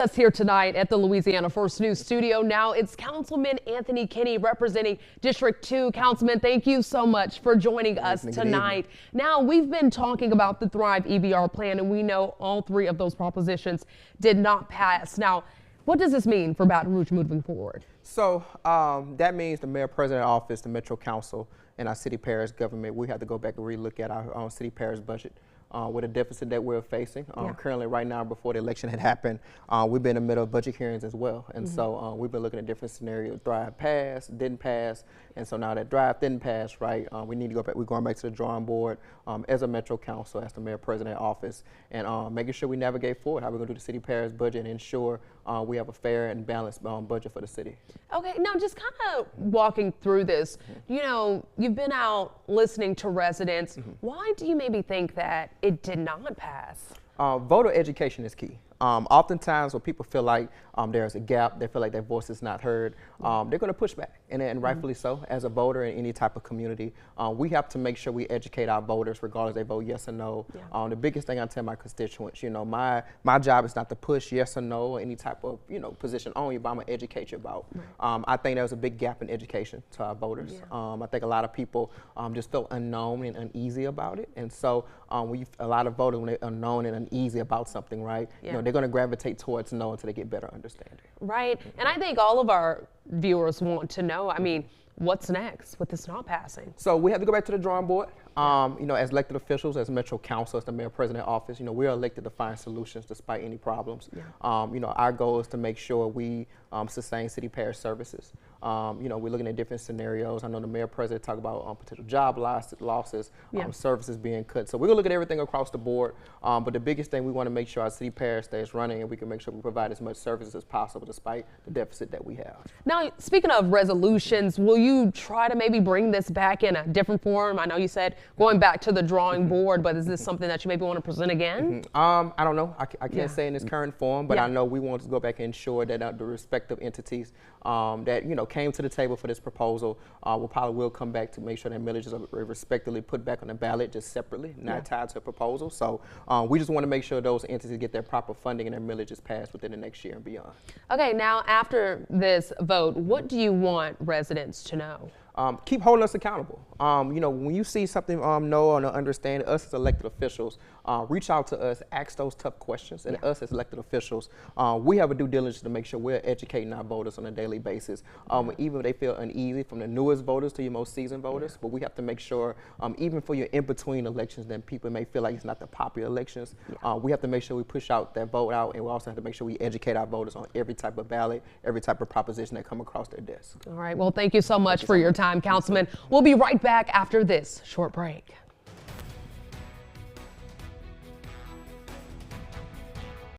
Us here tonight at the Louisiana First News Studio. Now it's Councilman Anthony Kenney representing District 2. Councilman, thank you so much for joining us tonight. Now we've been talking about the THRIVE EBR plan, and we know all three of those propositions did not pass. Now, what does this mean for Baton Rouge moving forward? So that means the mayor, president office, the Metro Council, and our city parish government, we have to go back and relook at our city parish budget. With a deficit that we're facing. Currently, right now, before the election had happened, we've been in the middle of budget hearings as well. And so we've been looking at different scenarios. THRIVE passed, didn't pass. And so now that THRIVE didn't pass, right, we need to go back. We're going back to the drawing board as a Metro Council, as the mayor, president office, and making sure we navigate forward how we're going to do the city parish budget and ensure we have a fair and balanced budget for the city. Okay, now just kind of walking through this, you know, you've been out listening to residents. Why do you maybe think that it did not pass? Voter education is key. Oftentimes when people feel like there's a gap, they feel like their voice is not heard, they're going to push back, and rightfully so. As a voter in any type of community, we have to make sure we educate our voters regardless they vote yes or no. The biggest thing I tell my constituents, you know, my job is not to push yes or no or any type of, you know, position on you, but I'm going to educate you about. I think there's a big gap in education to our voters. I think a lot of people just feel unknown and uneasy about it, and so a lot of voters, when they're unknown and uneasy about something, right, you know, they're going to gravitate towards no until they get better understanding. Right, and I think all of our viewers want to know, I mean, what's next with this not passing? So we have to go back to the drawing board. You know, as elected officials, as Metro Council, as the mayor, president office, you know, we are elected to find solutions despite any problems. You know, our goal is to make sure we sustain city parish services. You know, we're looking at different scenarios. I know the mayor, president talk about potential job losses, services being cut. So we're gonna look at everything across the board. But the biggest thing, we want to make sure our city parish stays running, and we can make sure we provide as much services as possible despite the deficit that we have. Now, speaking of resolutions, will you try to maybe bring this back in a different form? I know you said going back to the drawing board, but is this something that you maybe want to present again? I don't know. I can't say in its current form, but I know we want to go back and ensure that the respective entities that, you know, came to the table for this proposal will come back to make sure that millages are respectively put back on the ballot just separately, not tied to a proposal. So we just want to make sure those entities get their proper funding and their millages passed within the next year and beyond. Okay, now after this vote, what do you want residents to know? Keep holding us accountable. You know, when you see something know or understand, us as elected officials, reach out to us, ask those tough questions, and us as elected officials, we have a due diligence to make sure we're educating our voters on a daily basis. Even if they feel uneasy, from the newest voters to your most seasoned voters, but we have to make sure, even for your in-between elections, that people may feel like it's not the popular elections, we have to make sure we push out that vote out, and we also have to make sure we educate our voters on every type of ballot, every type of proposition that come across their desk. All right, well, thank you so much for your time, Councilman. We'll be right back after this short break.